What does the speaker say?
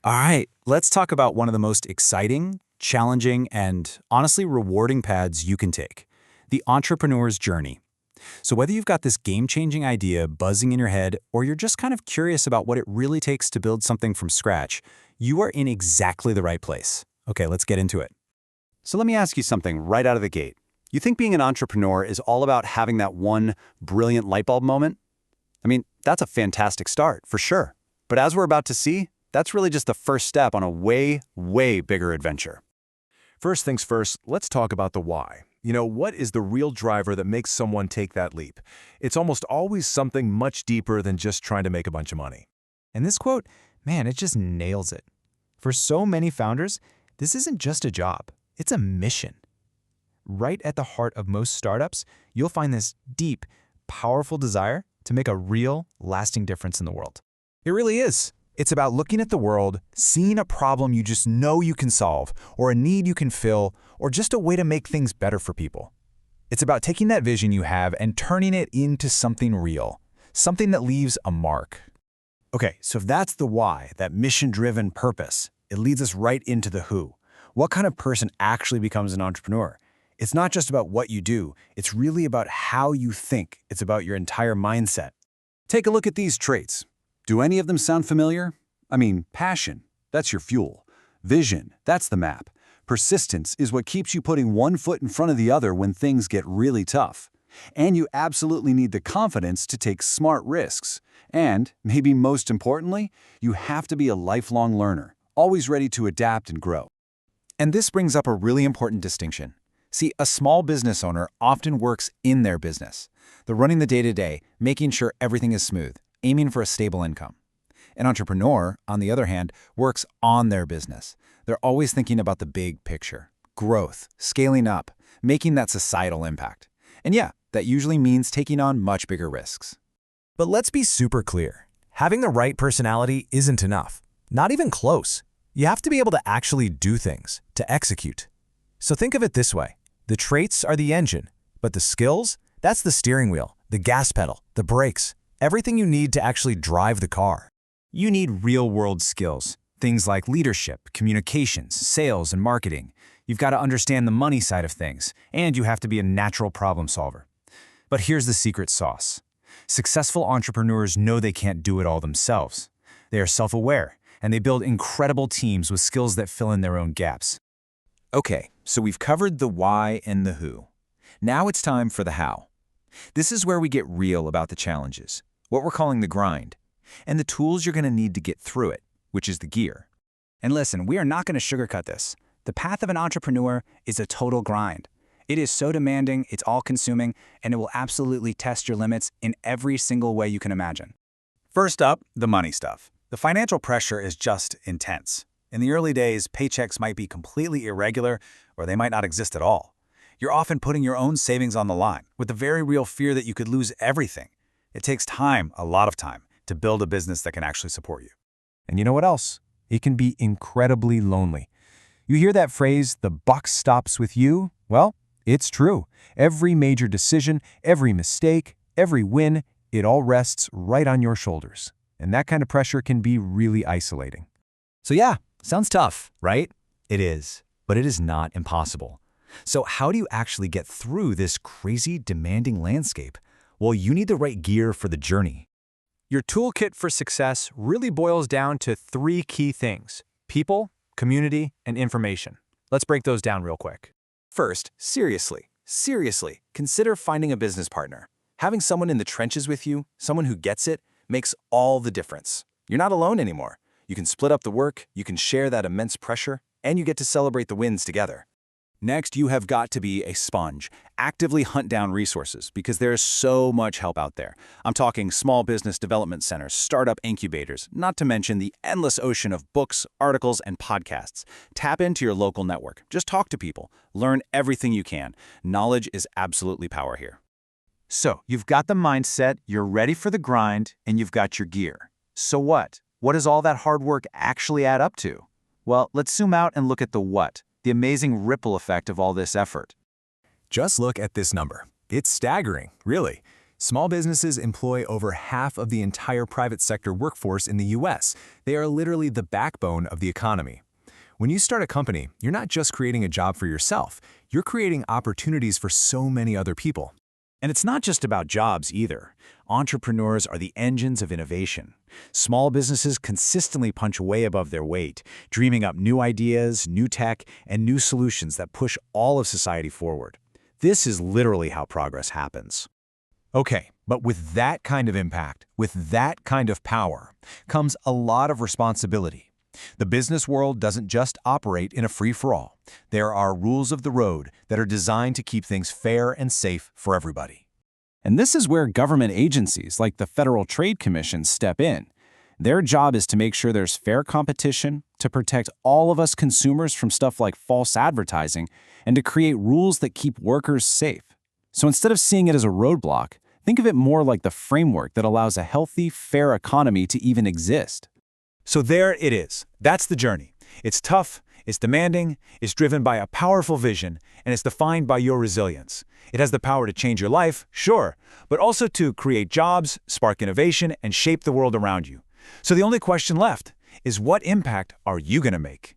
All right, let's talk about one of the most exciting, challenging, and honestly rewarding paths you can take, the entrepreneur's journey. So whether you've got this game-changing idea buzzing in your head or you're just kind of curious about what it really takes to build something from scratch, you are in exactly the right place. Okay, let's get into it. So let me ask you something right out of the gate. You think being an entrepreneur is all about having that one brilliant light bulb moment? I mean, that's a fantastic start, for sure. But as we're about to see, that's really just the first step on a way, way bigger adventure. First things first, let's talk about the why. What is the real driver that makes someone take that leap? It's almost always something much deeper than just trying to make a bunch of money. And this quote, man, it just nails it. For so many founders, this isn't just a job, it's a mission. Right at the heart of most startups, you'll find this deep, powerful desire to make a real, lasting difference in the world. It really is. It's about looking at the world, seeing a problem you just know you can solve, or a need you can fill, or just a way to make things better for people. It's about taking that vision you have and turning it into something real, something that leaves a mark. Okay, so if that's the why, that mission-driven purpose, it leads us right into the who. What kind of person actually becomes an entrepreneur? It's not just about what you do, it's really about how you think. It's about your entire mindset. Take a look at these traits. Do any of them sound familiar? I mean, passion, that's your fuel. Vision, that's the map. Persistence is what keeps you putting one foot in front of the other when things get really tough. And you absolutely need the confidence to take smart risks. And, maybe most importantly, you have to be a lifelong learner, always ready to adapt and grow. And this brings up a really important distinction. See, a small business owner often works in their business. They're running the day-to-day, making sure everything is smooth, aiming for a stable income. An entrepreneur, on the other hand, works on their business. They're always thinking about the big picture, growth, scaling up, making that societal impact. And yeah, that usually means taking on much bigger risks. But let's be super clear. Having the right personality isn't enough. Not even close. You have to be able to actually do things, to execute. So think of it this way. The traits are the engine, but the skills, that's the steering wheel, the gas pedal, the brakes, everything you need to actually drive the car. You need real-world skills, things like leadership, communications, sales, and marketing. You've got to understand the money side of things, and you have to be a natural problem solver. But here's the secret sauce. Successful entrepreneurs know they can't do it all themselves. They are self-aware, and they build incredible teams with skills that fill in their own gaps. Okay, so we've covered the why and the who. Now it's time for the how. This is where we get real about the challenges, what we're calling the grind, and the tools you're going to need to get through it, which is the gear. And listen, we are not going to sugarcoat this. The path of an entrepreneur is a total grind. It is so demanding, it's all-consuming, and it will absolutely test your limits in every single way you can imagine. First up, the money stuff. The financial pressure is just intense. In the early days, paychecks might be completely irregular, or they might not exist at all. You're often putting your own savings on the line, with the very real fear that you could lose everything. It takes time, a lot of time, to build a business that can actually support you. And you know what else? It can be incredibly lonely. You hear that phrase, the buck stops with you? Well, it's true. Every major decision, every mistake, every win, it all rests right on your shoulders. And that kind of pressure can be really isolating. So yeah, sounds tough, right? It is, but it is not impossible. So how do you actually get through this crazy, demanding landscape? Well, you need the right gear for the journey. Your toolkit for success really boils down to 3 key things: people, community, and information. Let's break those down real quick. First, seriously, consider finding a business partner. Having someone in the trenches with you, someone who gets it, makes all the difference. You're not alone anymore. You can split up the work, you can share that immense pressure, and you get to celebrate the wins together. Next, you have got to be a sponge. Actively hunt down resources because there is so much help out there. I'm talking small business development centers, startup incubators, not to mention the endless ocean of books, articles, and podcasts. Tap into your local network. Just talk to people. Learn everything you can. Knowledge is absolutely power here. So, you've got the mindset, you're ready for the grind, and you've got your gear. So what? What does all that hard work actually add up to? Well, let's zoom out and look at the what, the amazing ripple effect of all this effort. Just look at this number. It's staggering, really. Small businesses employ over half of the entire private sector workforce in the US. They are literally the backbone of the economy. When you start a company, you're not just creating a job for yourself, you're creating opportunities for so many other people. And it's not just about jobs either. Entrepreneurs are the engines of innovation. Small businesses consistently punch way above their weight, dreaming up new ideas, new tech, and new solutions that push all of society forward. This is literally how progress happens. Okay, but with that kind of impact, with that kind of power, comes a lot of responsibility. The business world doesn't just operate in a free-for-all. There are rules of the road that are designed to keep things fair and safe for everybody. And this is where government agencies like the Federal Trade Commission step in. Their job is to make sure there's fair competition, to protect all of us consumers from stuff like false advertising, and to create rules that keep workers safe. So instead of seeing it as a roadblock, think of it more like the framework that allows a healthy, fair economy to even exist. So there it is. That's the journey. It's tough, it's demanding, it's driven by a powerful vision, and it's defined by your resilience. It has the power to change your life, sure, but also to create jobs, spark innovation, and shape the world around you. So the only question left is, what impact are you going to make?